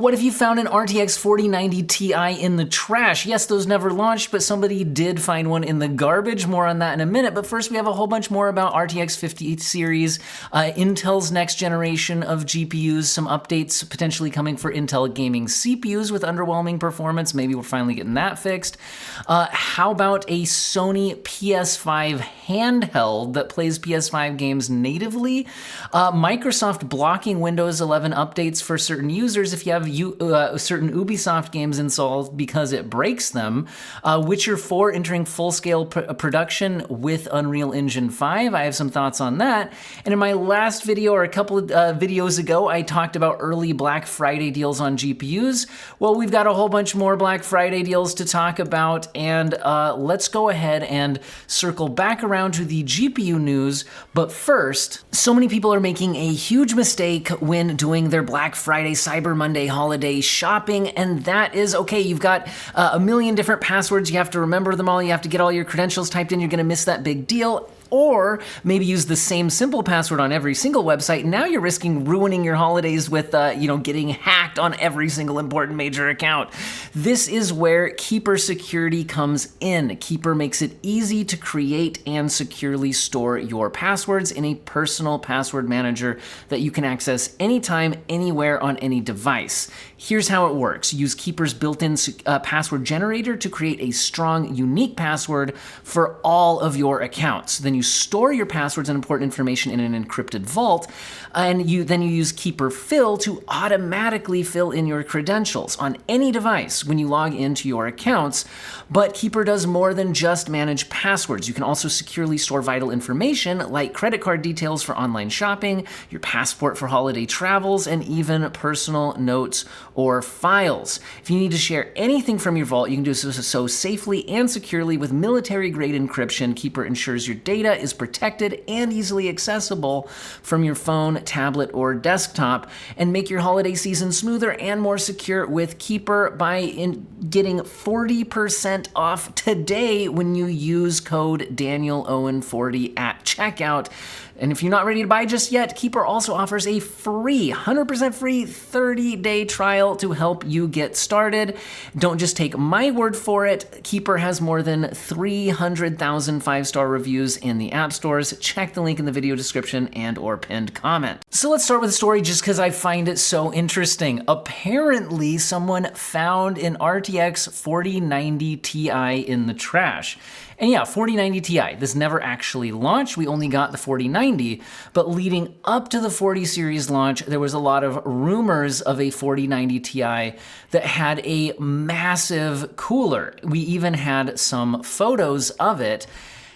What if you found an RTX 4090 Ti in the trash? Yes, those never launched, but somebody did find one in the garbage. More on that in a minute. But first, we have a whole bunch more about RTX 50 series, Intel's next generation of GPUs, some updates potentially coming for Intel gaming CPUs with underwhelming performance. Maybe we're finally getting that fixed. How about a Sony PS5 handheld that plays PS5 games natively? Microsoft blocking Windows 11 updates for certain users if you have certain Ubisoft games installed because it breaks them. Witcher 4 entering full-scale production with Unreal Engine 5. I have some thoughts on that. And in my last video, or a couple of videos ago, I talked about early Black Friday deals on GPUs. Well, we've got a whole bunch more Black Friday deals to talk about, and let's go ahead and circle back around to the GPU news. But first, so many people are making a huge mistake when doing their Black Friday, Cyber Monday holiday shopping, and that is, okay, you've got a million different passwords, you have to remember them all, you have to get all your credentials typed in, you're gonna miss that big deal. Or maybe use the same simple password on every single website. Now you're risking ruining your holidays with, getting hacked on every single important major account. This is where Keeper Security comes in. Keeper makes it easy to create and securely store your passwords in a personal password manager that you can access anytime, anywhere on any device. Here's how it works. Use Keeper's built-in password generator to create a strong, unique password for all of your accounts. Then you store your passwords and important information in an encrypted vault, and then you use Keeper Fill to automatically fill in your credentials on any device when you log into your accounts. But Keeper does more than just manage passwords. You can also securely store vital information like credit card details for online shopping, your passport for holiday travels, and even personal notes or files. If you need to share anything from your vault, you can do so safely and securely with military-grade encryption. Keeper ensures your data is protected and easily accessible from your phone, tablet, or desktop, and make your holiday season smoother and more secure with Keeper by getting 40% off today when you use code DanielOwen40 at checkout. And if you're not ready to buy just yet, Keeper also offers a free, 100% free 30-day trial to help you get started. Don't just take my word for it. Keeper has more than 300,000 five-star reviews in the app stores. Check the link in the video description and or pinned comment. So let's start with the story just because I find it so interesting. Apparently, someone found an RTX 4090 Ti in the trash. And yeah, 4090 Ti, this never actually launched. We only got the 4090, but leading up to the 40 series launch, there was a lot of rumors of a 4090 Ti that had a massive cooler. We even had some photos of it.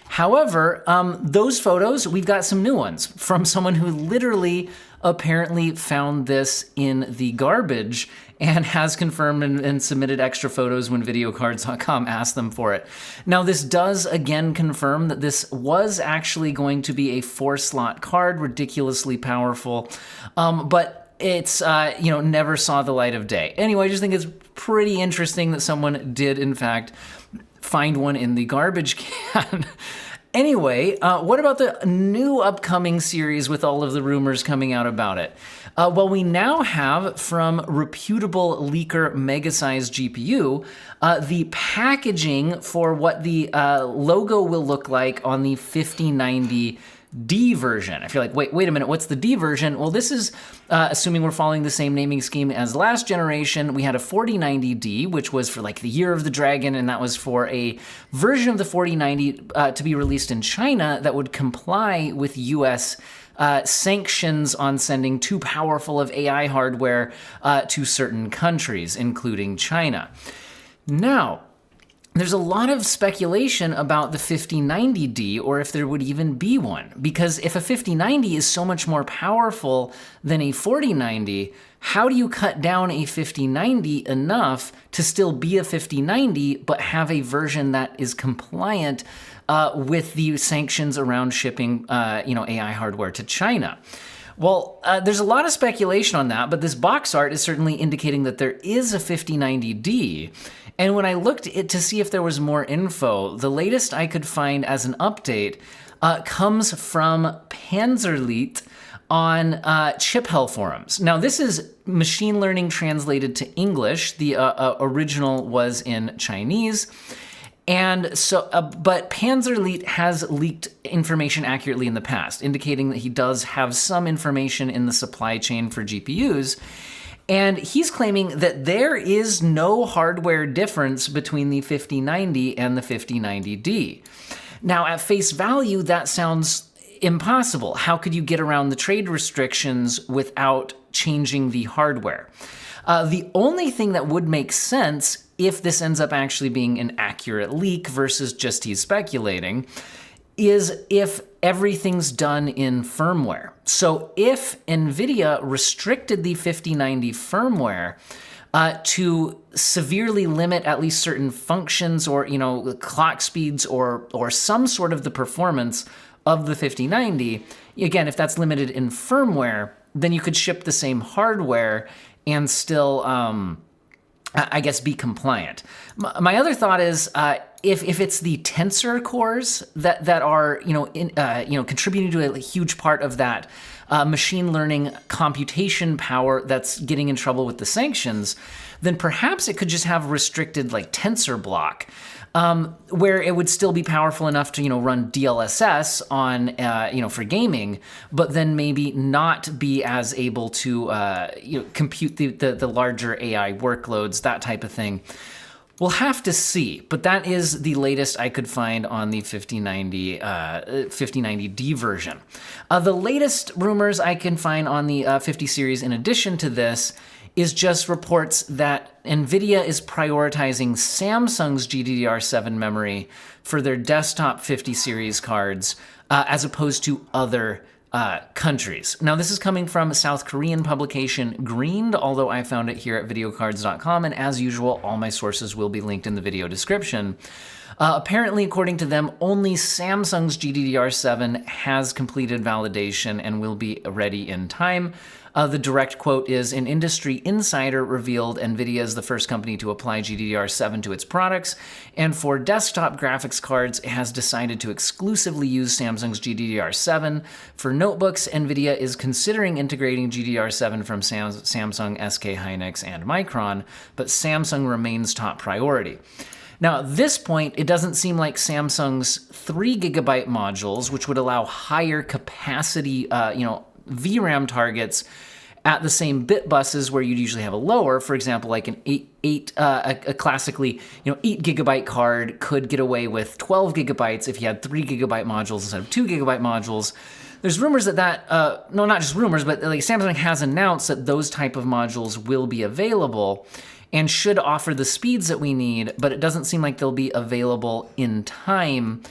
However, those photos, we've got some new ones from someone who literally apparently found this in the garbage and has confirmed and submitted extra photos when videocards.com asked them for it. Now, this does again confirm that this was actually going to be a 4-slot card, ridiculously powerful, but it's, never saw the light of day. Anyway, I just think it's pretty interesting that someone did, in fact, find one in the garbage can. Anyway, what about the new upcoming series with all of the rumors coming out about it? Well, we now have from reputable leaker Megasize GPU, the packaging for what the logo will look like on the 5090 D version. If you're like, wait a minute, what's the D version? Well, this is assuming we're following the same naming scheme as last generation. We had a 4090D, which was for like the Year of the Dragon, and that was for a version of the 4090 to be released in China that would comply with US sanctions on sending too powerful of AI hardware to certain countries, including China. Now, there's a lot of speculation about the 5090D, or if there would even be one, because if a 5090 is so much more powerful than a 4090, how do you cut down a 5090 enough to still be a 5090, but have a version that is compliant with the sanctions around shipping, AI hardware to China? Well, there's a lot of speculation on that, but this box art is certainly indicating that there is a 5090D. And when I looked to see if there was more info, the latest I could find as an update comes from Panzerlied, on Chip Hell forums. Now, this is machine learning translated to English. The original was in Chinese. And so, but Panzerleet has leaked information accurately in the past, indicating that he does have some information in the supply chain for GPUs. And he's claiming that there is no hardware difference between the 5090 and the 5090D. Now, at face value, that sounds impossible. How could you get around the trade restrictions without changing the hardware? The only thing that would make sense if this ends up actually being an accurate leak versus just he's speculating is if everything's done in firmware. So if Nvidia restricted the 5090 firmware to severely limit at least certain functions or, clock speeds or some sort of the performance of the 5090, again, if that's limited in firmware, then you could ship the same hardware and still, I guess, be compliant. My other thought is if it's the tensor cores that are contributing to a huge part of that machine learning computation power that's getting in trouble with the sanctions, then perhaps it could just have restricted like tensor block. Where it would still be powerful enough to, run DLSS on, for gaming, but then maybe not be as able to, compute the larger AI workloads, that type of thing. We'll have to see, but that is the latest I could find on the 5090D version. The latest rumors I can find on the 50 series in addition to this is just reports that Nvidia is prioritizing Samsung's GDDR7 memory for their desktop 50 series cards as opposed to other countries. Now, this is coming from a South Korean publication, Greened, although I found it here at videocards.com, and as usual, all my sources will be linked in the video description. Apparently, according to them, only Samsung's GDDR7 has completed validation and will be ready in time. The direct quote is, an industry insider revealed Nvidia is the first company to apply GDDR7 to its products, and for desktop graphics cards, it has decided to exclusively use Samsung's GDDR7. For notebooks, Nvidia is considering integrating GDDR7 from Samsung, SK Hynix, and Micron, but Samsung remains top priority. Now, at this point, it doesn't seem like Samsung's 3GB modules, which would allow higher capacity, VRAM targets at the same bit buses where you'd usually have a lower, for example, like an a classically 8GB card could get away with 12GB if you had 3GB modules instead of 2GB modules. There's rumors that no, not just rumors, but like Samsung has announced that those type of modules will be available and should offer the speeds that we need, but it doesn't seem like they'll be available in time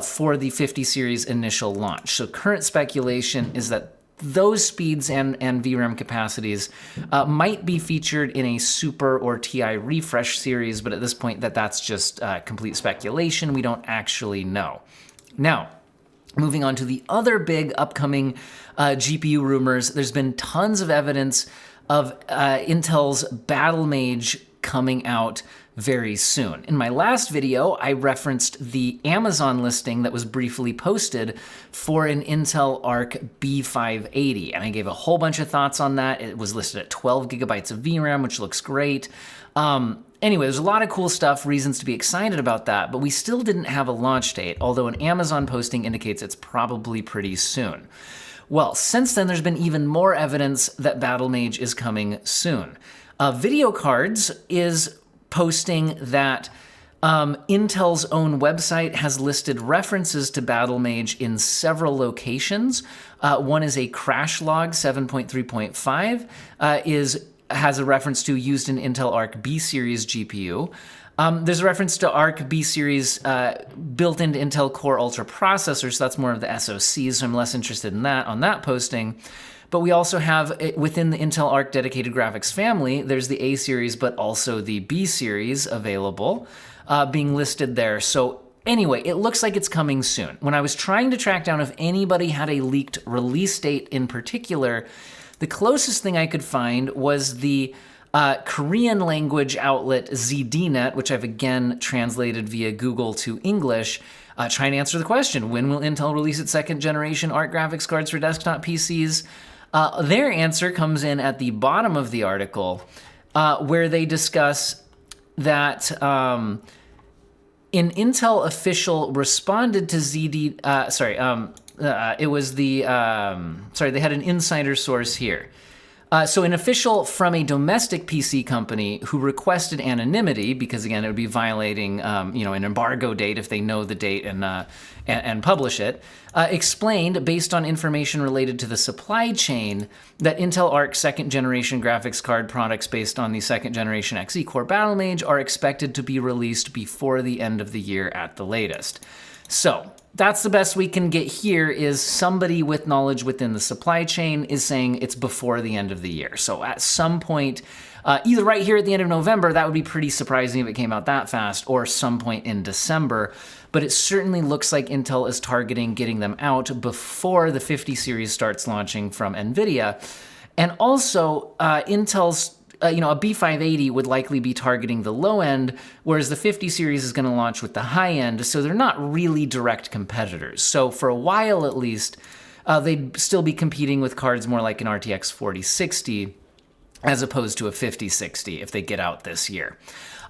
for the 50 series initial launch. So current speculation is that those speeds and VRAM capacities might be featured in a Super or TI refresh series, but at this point that's just complete speculation. We don't actually know. Now, moving on to the other big upcoming GPU rumors, there's been tons of evidence of Intel's Battlemage coming out very soon. In my last video, I referenced the Amazon listing that was briefly posted for an Intel Arc B580, and I gave a whole bunch of thoughts on that. It was listed at 12GB of VRAM, which looks great. Anyway, there's a lot of cool stuff, reasons to be excited about that, but we still didn't have a launch date, although an Amazon posting indicates it's probably pretty soon. Well, since then, there's been even more evidence that Battlemage is coming soon. Video Cards is posting that Intel's own website has listed references to Battlemage in several locations. One is a crash log 7.3.5 has a reference to used in Intel Arc B series GPU. There's a reference to Arc B series built into Intel Core Ultra processors, so that's more of the SoCs, so I'm less interested in that on that posting. But we also have, within the Intel Arc dedicated graphics family, there's the A series, but also the B series available, being listed there. So anyway, it looks like it's coming soon. When I was trying to track down if anybody had a leaked release date in particular, the closest thing I could find was the Korean language outlet ZDNet, which I've again translated via Google to English, trying to answer the question, when will Intel release its second generation ARC graphics cards for desktop PCs? Their answer comes in at the bottom of the article, where they discuss that an Intel official responded to ZD. They had an insider source here. So an official from a domestic PC company who requested anonymity, because again, it would be violating, an embargo date if they know the date and publish it, explained, based on information related to the supply chain, that Intel Arc second generation graphics card products based on the second generation Xe Core Battlemage are expected to be released before the end of the year at the latest. So that's the best we can get here, is somebody with knowledge within the supply chain is saying it's before the end of the year. So at some point, either right here at the end of November, that would be pretty surprising if it came out that fast, or some point in December. But it certainly looks like Intel is targeting getting them out before the 50 series starts launching from Nvidia. And also, Intel's a B580 would likely be targeting the low end, whereas the 50 series is going to launch with the high end, so they're not really direct competitors. So for a while at least, they'd still be competing with cards more like an RTX 4060 as opposed to a 5060 if they get out this year.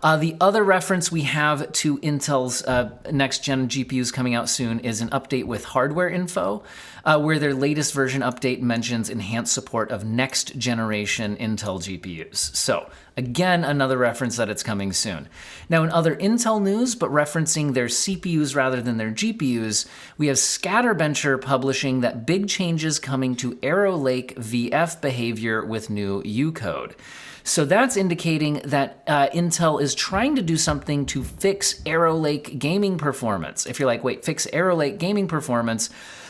The other reference we have to Intel's next-gen GPUs coming out soon is an update with hardware info, where their latest version update mentions enhanced support of next-generation Intel GPUs. So, again, another reference that it's coming soon. Now, in other Intel news, but referencing their CPUs rather than their GPUs, we have Scatterbencher publishing that big changes coming to Arrow Lake VF behavior with new U-code. So that's indicating that Intel is trying to do something to fix Arrow Lake gaming performance. If you're like, wait, fix Arrow Lake gaming performance?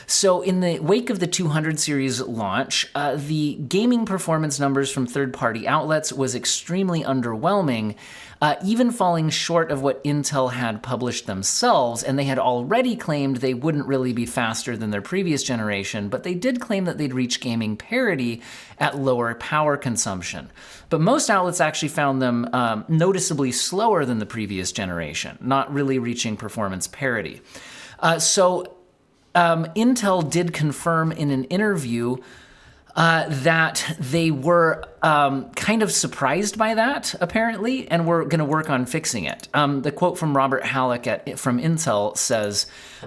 So in the wake of the 200 series launch, the gaming performance numbers from third-party outlets was extremely underwhelming, even falling short of what Intel had published themselves, and they had already claimed they wouldn't really be faster than their previous generation, but they did claim that they'd reach gaming parity at lower power consumption. But most outlets actually found them noticeably slower than the previous generation, not really reaching performance parity. Intel did confirm in an interview that they were kind of surprised by that, apparently, and we're going to work on fixing it. The quote from Robert Halleck from Intel says,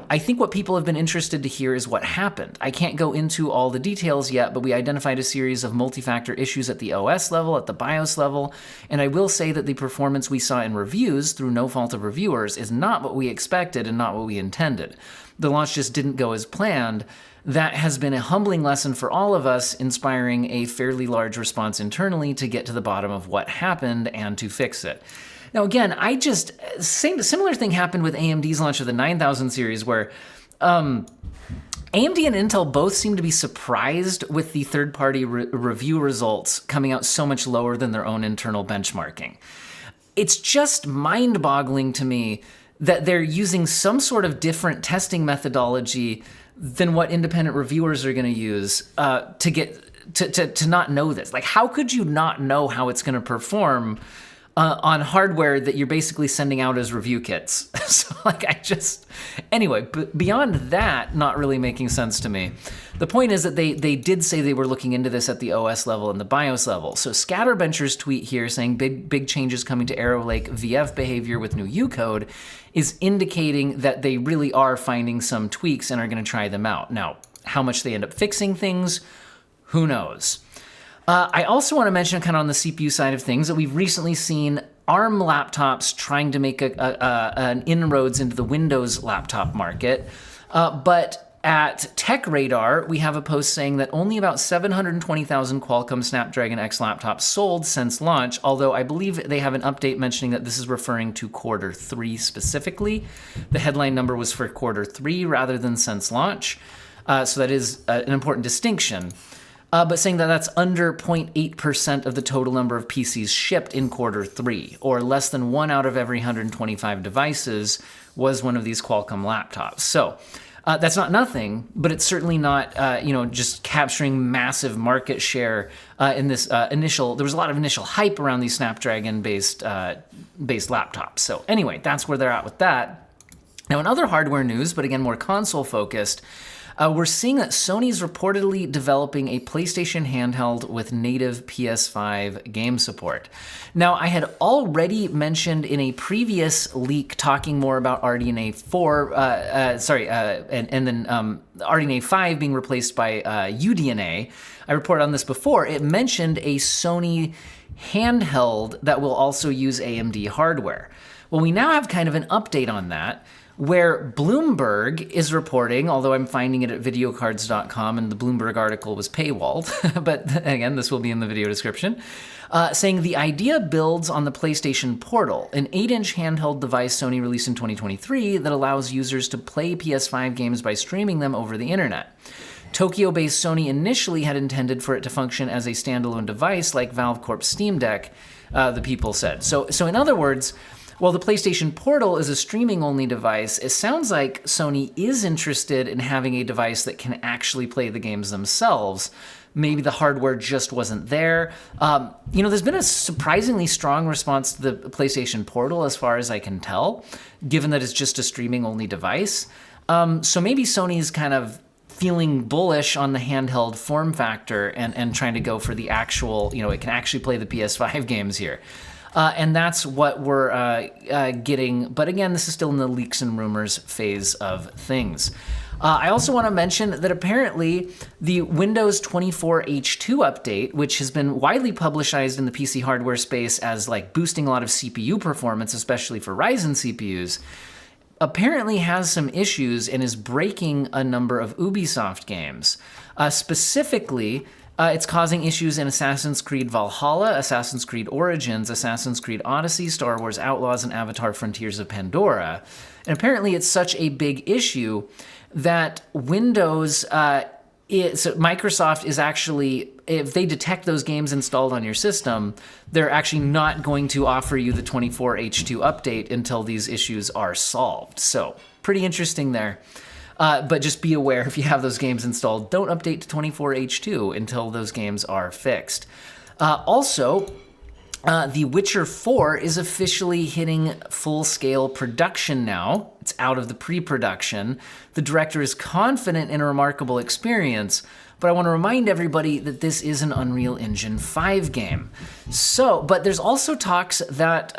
"I think what people have been interested to hear is what happened. I can't go into all the details yet, but we identified a series of multi-factor issues at the OS level, at the BIOS level, and I will say that the performance we saw in reviews, through no fault of reviewers, is not what we expected and not what we intended. The launch just didn't go as planned. That has been a humbling lesson for all of us, inspiring a fairly large response internally to get to the bottom of what happened and to fix it." Now, again, similar thing happened with AMD's launch of the 9000 series, where AMD and Intel both seem to be surprised with the third-party review results coming out so much lower than their own internal benchmarking. It's just mind-boggling to me that they're using some sort of different testing methodology than what independent reviewers are going to use to not know this. Like, how could you not know how it's going to perform on hardware that you're basically sending out as review kits? So, anyway, but beyond that, not really making sense to me. The point is that they did say they were looking into this at the OS level and the BIOS level. So Scatterbencher's tweet here saying big changes coming to Arrow Lake VF behavior with new U-code is indicating that they really are finding some tweaks and are going to try them out. Now, how much they end up fixing things, who knows? I also want to mention, kind of on the CPU side of things, that we've recently seen ARM laptops trying to make an inroads into the Windows laptop market. But at Tech Radar, we have a post saying that only about 720,000 Qualcomm Snapdragon X laptops sold since launch, although I believe they have an update mentioning that this is referring to Q3 specifically. The headline number was for Q3 rather than since launch, so that is an important distinction. But saying that that's under 0.8% of the total number of PCs shipped in Q3, or less than 1 out of every 125 devices was one of these Qualcomm laptops. So that's not nothing, but it's certainly not, just capturing massive market share in this there was a lot of initial hype around these Snapdragon-based laptops. So anyway, that's where they're at with that. Now, in other hardware news, but again more console focused, we're seeing that Sony's reportedly developing a PlayStation handheld with native PS5 game support. Now, I had already mentioned in a previous leak talking more about RDNA 4, and then RDNA 5 being replaced by UDNA. I reported on this before. It mentioned a Sony handheld that will also use AMD hardware. Well, we now have kind of an update on that, where Bloomberg is reporting, although I'm finding it at videocards.com and the Bloomberg article was paywalled, but again, this will be in the video description, saying the idea builds on the PlayStation Portal, an 8-inch handheld device Sony released in 2023 that allows users to play PS5 games by streaming them over the internet. Tokyo-based Sony initially had intended for it to function as a standalone device like Valve Corp's Steam Deck, the people said. So in other words, while the PlayStation Portal is a streaming-only device, it sounds like Sony is interested in having a device that can actually play the games themselves. Maybe the hardware just wasn't there. There's been a surprisingly strong response to the PlayStation Portal as far as I can tell, given that it's just a streaming-only device. So maybe Sony's kind of feeling bullish on the handheld form factor and trying to go for the actual, it can actually play the PS5 games here. And that's what we're getting. But again, this is still in the leaks and rumors phase of things. I also want to mention that apparently the Windows 24 H2 update, which has been widely publicized in the PC hardware space as like boosting a lot of CPU performance, especially for Ryzen CPUs, apparently has some issues and is breaking a number of Ubisoft games. Specifically, it's causing issues in Assassin's Creed Valhalla, Assassin's Creed Origins, Assassin's Creed Odyssey, Star Wars Outlaws, and Avatar Frontiers of Pandora. And apparently it's such a big issue that Microsoft is actually, if they detect those games installed on your system, they're actually not going to offer you the 24H2 update until these issues are solved. So pretty interesting there. But just be aware, if you have those games installed, don't update to 24H2 until those games are fixed. Also, The Witcher 4 is officially hitting full-scale production now. It's out of the pre-production. The director is confident in a remarkable experience, but I want to remind everybody that this is an Unreal Engine 5 game. But there's also talks that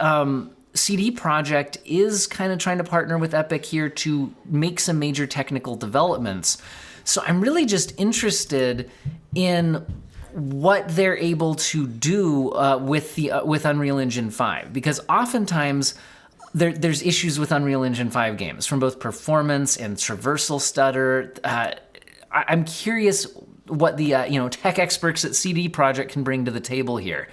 CD Projekt is kind of trying to partner with Epic here to make some major technical developments. So I'm really just interested in what they're able to do with Unreal Engine 5, because oftentimes there's issues with Unreal Engine 5 games from both performance and traversal stutter. I'm curious what the tech experts at CD Projekt can bring to the table here.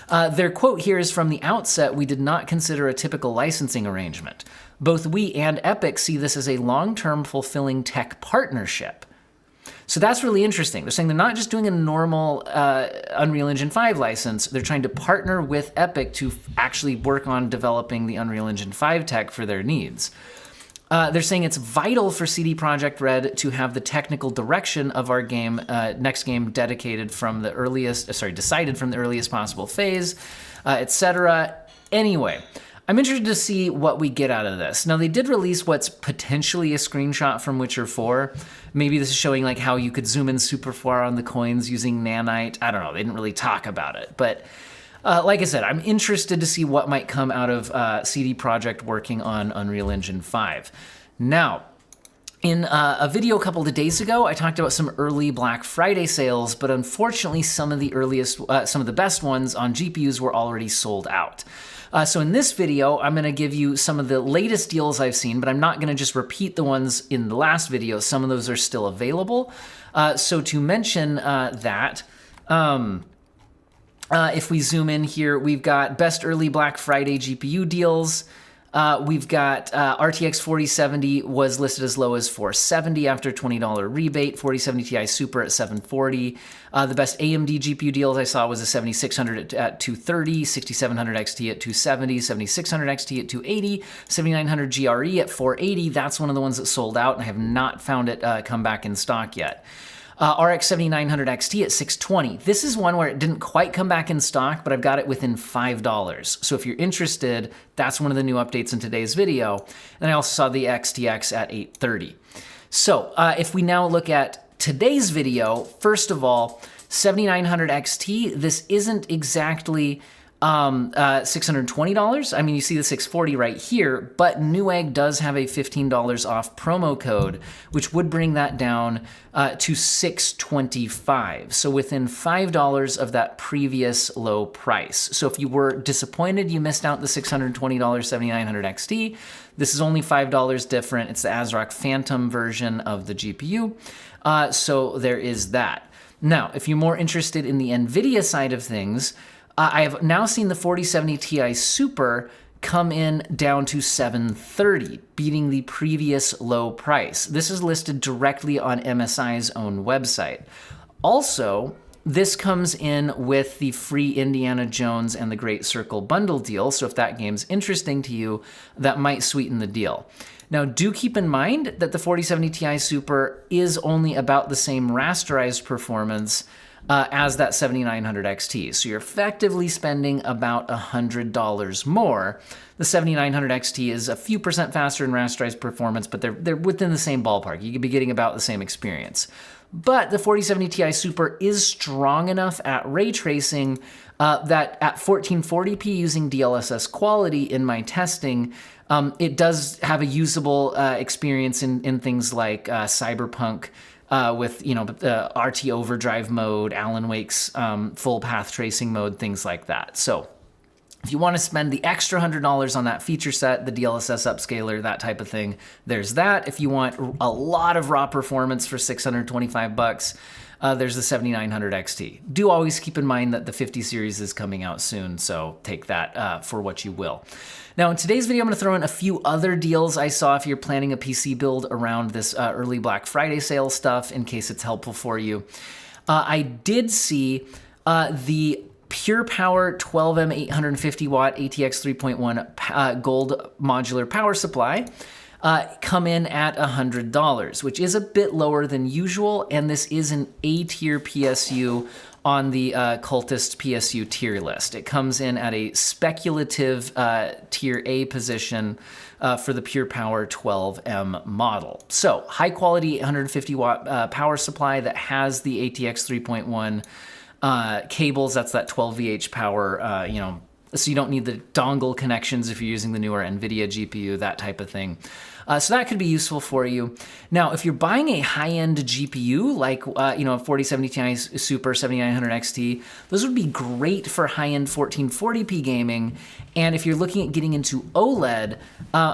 Their quote here is, "From the outset, we did not consider a typical licensing arrangement. Both we and Epic see this as a long-term fulfilling tech partnership." So that's really interesting. They're saying they're not just doing a normal Unreal Engine 5 license. They're trying to partner with Epic to actually work on developing the Unreal Engine 5 tech for their needs. They're saying it's vital for CD Projekt Red to have the technical direction of our game, next game, decided from the earliest possible phase, etc. Anyway, I'm interested to see what we get out of this. Now, they did release what's potentially a screenshot from Witcher 4. Maybe this is showing like how you could zoom in super far on the coins using nanite. I don't know. They didn't really talk about it, but like I said, I'm interested to see what might come out of CD Projekt working on Unreal Engine 5. Now, in a video a couple of days ago, I talked about some early Black Friday sales, but unfortunately, some of the best ones on GPUs were already sold out. So in this video, I'm going to give you some of the latest deals I've seen, but I'm not going to just repeat the ones in the last video. Some of those are still available. So to mention that, if we zoom in here, we've got best early Black Friday GPU deals. We've got RTX 4070 was listed as low as $470 after $20 rebate, 4070 Ti Super at $740. The best AMD GPU deals I saw was a 7600 at $230, 6700 XT at $270, 7600 XT at $280, 7900 GRE at $480. That's one of the ones that sold out, and I have not found it come back in stock yet. RX 7900 XT at $620. This is one where it didn't quite come back in stock, but I've got it within $5. So if you're interested, that's one of the new updates in today's video. And I also saw the XTX at $830. So if we now look at today's video, first of all, 7900 XT, this isn't exactly $620. I mean, you see the $640 right here, but Newegg does have a $15 off promo code, which would bring that down to $625. So within $5 of that previous low price. So if you were disappointed you missed out the $620 7900 XT, this is only $5 different. It's the ASRock Phantom version of the GPU. So there is that. Now, if you're more interested in the Nvidia side of things, I have now seen the 4070 Ti Super come in down to $730, beating the previous low price. This is listed directly on MSI's own website. Also, this comes in with the free Indiana Jones and the Great Circle bundle deal, so if that game's interesting to you, that might sweeten the deal. Now, do keep in mind that the 4070 Ti Super is only about the same rasterized performance as that 7900 XT. So you're effectively spending about $100 more. The 7900 XT is a few percent faster in rasterized performance, but they're within the same ballpark. You could be getting about the same experience. But the 4070 Ti Super is strong enough at ray tracing that at 1440p using DLSS quality in my testing, it does have a usable experience in things like Cyberpunk, with the RT overdrive mode, Alan Wake's full path tracing mode, things like that. So if you want to spend the extra $100 on that feature set, the DLSS upscaler, that type of thing, there's that. If you want a lot of raw performance for $625, there's the 7900 XT. Do always keep in mind that the 50 series is coming out soon, so take that for what you will. Now, in today's video, I'm going to throw in a few other deals I saw if you're planning a PC build around this early Black Friday sale stuff, in case it's helpful for you. I did see the Pure Power 12M 850 watt ATX 3.1 gold modular power supply come in at $100, which is a bit lower than usual, and this is an A-tier PSU on the Cultist PSU tier list. It comes in at a speculative tier A position for the Pure Power 12M model. So high quality 150 watt power supply that has the ATX 3.1 cables. That's that 12 VH power, so you don't need the dongle connections if you're using the newer Nvidia GPU, that type of thing. So that could be useful for you. Now, if you're buying a high-end GPU, like a 4070 Ti Super 7900 XT, those would be great for high-end 1440p gaming. And if you're looking at getting into OLED,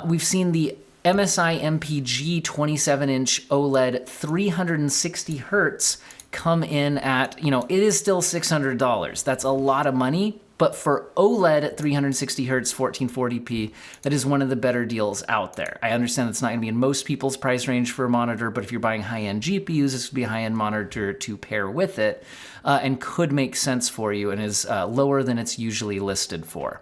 we've seen the MSI MPG 27-inch OLED 360 hertz come in at, it is still $600. That's a lot of money. But for OLED at 360 hertz, 1440p, that is one of the better deals out there. I understand that's not going to be in most people's price range for a monitor, but if you're buying high-end GPUs, this would be a high-end monitor to pair with it, and could make sense for you, and is lower than it's usually listed for.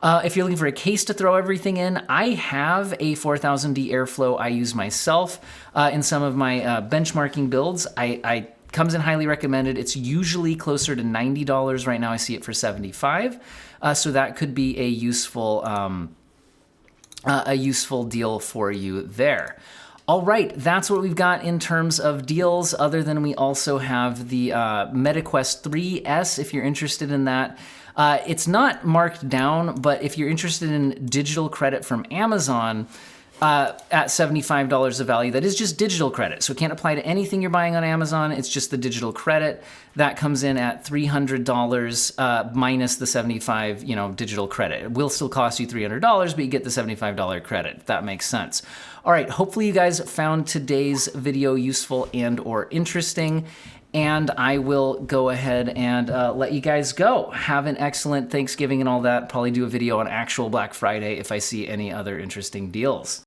If you're looking for a case to throw everything in, I have a 4000D Airflow I use myself in some of my benchmarking builds. I comes in highly recommended. It's usually closer to $90. Right now I see it for $75. So that could be a useful deal for you there. All right, that's what we've got in terms of deals, other than we also have the MetaQuest 3S, if you're interested in that. It's not marked down, but if you're interested in digital credit from Amazon, at $75 of value, that is just digital credit. So it can't apply to anything you're buying on Amazon. It's just the digital credit. That comes in at $300 minus the $75, digital credit. It will still cost you $300, but you get the $75 credit, if that makes sense. All right, hopefully you guys found today's video useful and or interesting. And I will go ahead and let you guys go. Have an excellent Thanksgiving and all that. Probably do a video on actual Black Friday if I see any other interesting deals.